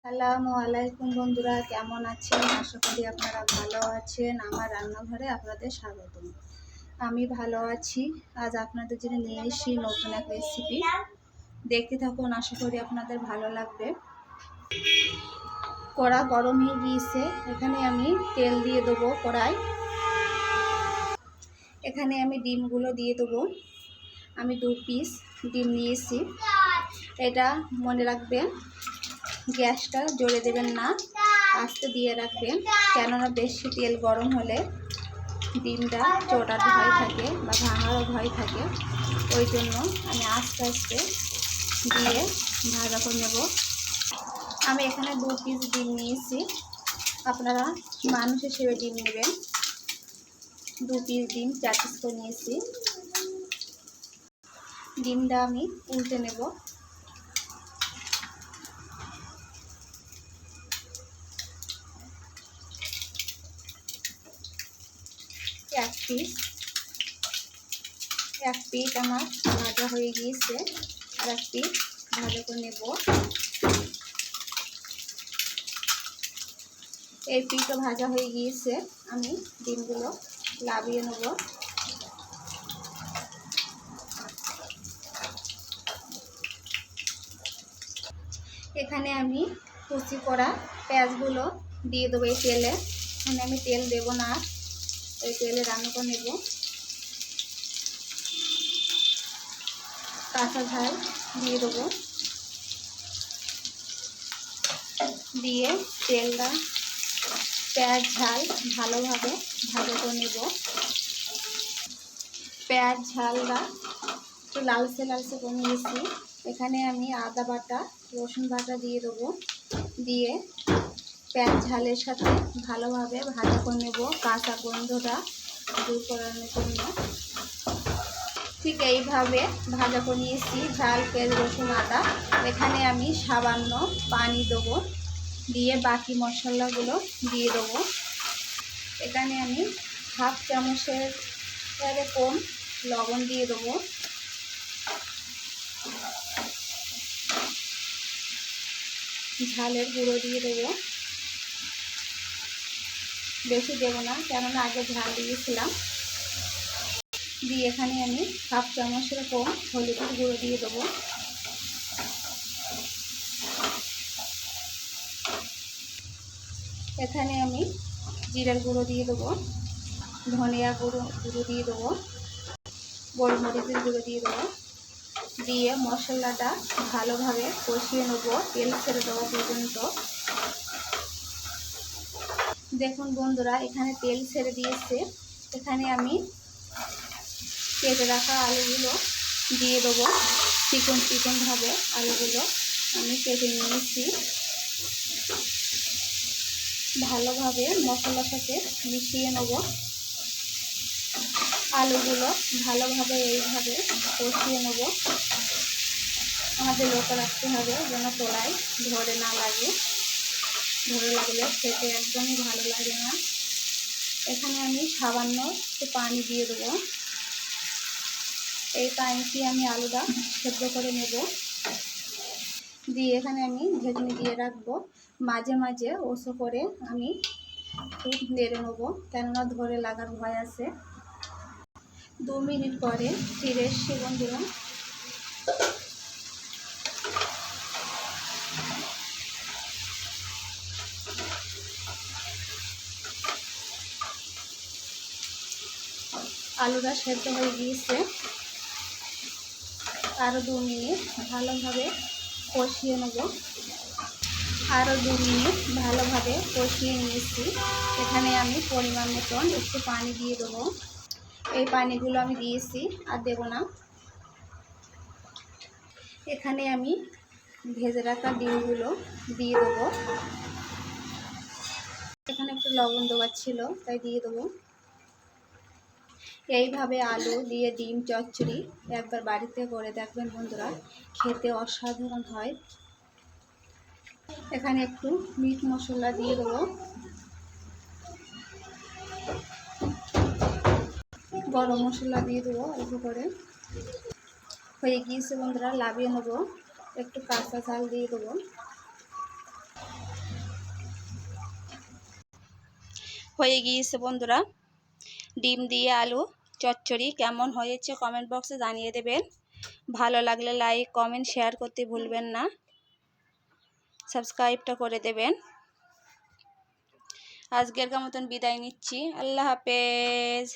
আসসালামু আলাইকুম বন্ধুরা, কেমন আছেন? আশা করি আপনারা ভালো আছেন। আমার রান্নাঘরে আপনাদের স্বাগতম। আমি ভালো আছি। আজ আপনাদের জন্য নিয়ে এসেছি নতুন এক রেসিপি। দেখতে থাকুন, আশা করি আপনাদের ভালো লাগবে। কড়া গরম হয়ে গিয়েছে, এখানে আমি তেল দিয়ে দেবো কড়াই। এখানে আমি ডিমগুলো দিয়ে দেবো। আমি 2 পিস ডিম নিয়েছি। এটা মনে রাখবেন, গ্যাসটা জোরে দেবেন না, আস্তে দিয়ে রাখবেন, কেননা বেশি তেল গরম হলে ডিমটা চোটার ভয় থাকে বা ভাঙারও ভয় থাকে। ওই জন্য আমি আস্তে আস্তে দিয়ে ভাজা করে নেব। আমি এখানে 2 পিস ডিম নিয়েছি, আপনারা মানুষ হিসেবে ডিম নেবেন। 2 পিস ডিম 4 পিস করে নিয়েছি। ডিমটা আমি উল্টে নেব। এক পিস আমার ভাজা হয়ে গিয়েছে, আর এক পিস ভাজা করে নেব। এই পিসও ভাজা হয়ে গিয়েছে, আমি ডিমগুলো লাভিয়ে নেব। এখানে আমি কুচি করা পেঁয়াজগুলো দিয়ে দেবো এই তেলে। এখানে আমি তেল দেব না, এই তেলে রান্না করে নেব। কাঁচা ঝাল দিয়ে দেবো, দিয়ে তেলটা পেঁয়াজ ঝাল ভালোভাবে ভাজা করে নেব। পেঁয়াজ ঝালটা একটু লালচে লালচে করে নিয়েছি। এখানে আমি আদা বাটা রসুন বাটা দিয়ে দেবো, দিয়ে পেঁয়াজ ঝালের সাথে ভালোভাবে ভাজা করে নেব, কাঁচা গন্ধটা দূর করানোর জন্য। ঠিক এইভাবে ভাজা করে নিয়েছি ঝাল পেঁয়াজ রসুন আদা। এখানে আমি সামান্য পানি দেবো, দিয়ে বাকি মশলাগুলো দিয়ে দেবো। এখানে আমি 1/2 চামচের কম লবণ দিয়ে দেবো। ঝালের গুঁড়ো দিয়ে দেবো, বেশি দেবো না, কেননা আগে ঝাল দিয়েছিলাম। দিয়ে এখানে আমি 1/2 চামচের কম হলুদের গুঁড়ো দিয়ে দেবো। এখানে আমি জিরার গুঁড়ো দিয়ে দেবো, ধনিয়া গুঁড়ো দিয়ে দেবো, গোলমরিচের গুঁড়ো দিয়ে দেবো। দিয়ে মশলাটা ভালোভাবে কষিয়ে নেব তেল ছেড়ে দেওয়া পর্যন্ত। দেখুন বন্ধুরা, এখানে তেল ছেড়ে দিয়েছে। এখানে আমি কেটে রাখা আলুগুলো দিয়ে দেবো। চিকন চিকনভাবে আলুগুলো আমি কেটে নিয়েছি। ভালোভাবে মশলার সাথে মিশিয়ে নেব। আলুগুলো ভালোভাবে এইভাবে কষিয়ে নেব। আমাদের লক্ষ্য রাখতে হবে যেন তলায় ধরে না লাগে, ধরে লাগলে খেতে একদমই ভালো লাগে না। এখানে আমি সামান্য একটু পানি দিয়ে দেবো। এই পানিটি আমি আলুটা সেদ্ধ করে নেব। দিয়ে এখানে আমি ঢেকনি দিয়ে রাখবো। মাঝে মাঝে ওসো করে আমি খুব নেড়ে নেবো, কেননা ধরে লাগার ভয় আছে। 2 মিনিট পরে ফিরে এসছি বন্ধুরা। আলুটা সেদ্ধ হয়ে গিয়েছে। আরও 2 মিনিট ভালোভাবে কষিয়ে নেব। আরও 2 মিনিট ভালোভাবে কষিয়ে নিয়েছি। এখানে আমি পরিমাণ মতন একটু পানি দিয়ে দেবো। এই পানিগুলো আমি দিয়েছি, আর দেব না। এখানে আমি ভেজে রাখা ডিমগুলো দিয়ে দেবো। এখানে একটু লবণ দেওয়ার ছিল, তাই দিয়ে দেবো। এইভাবে আলু দিয়ে ডিম চচ্চড়ি একবার বাড়িতে করে দেখবেন বন্ধুরা, খেতে অসাধারণ হয়। এখানে একটু মিট মশলা দিয়ে দেবো, গরম মশলা দিয়ে দেবো অল্প করে। হয়ে গিয়েছে বন্ধুরা, লাভিয়ে নেবো। একটু কাঁচা ঝাল দিয়ে দেবো। হয়ে গিয়েছে বন্ধুরা। ডিম দিয়ে আলু চচ্চড়ি কেমন হয়েছে কমেন্ট বক্সে জানিয়ে দেবেন। ভালো লাগলে লাইক কমেন্ট শেয়ার করতে ভুলবেন না, সাবস্ক্রাইবটা করে দেবেন। আজকের মতন বিদায় নিচ্ছি, আল্লাহ হাফেজ।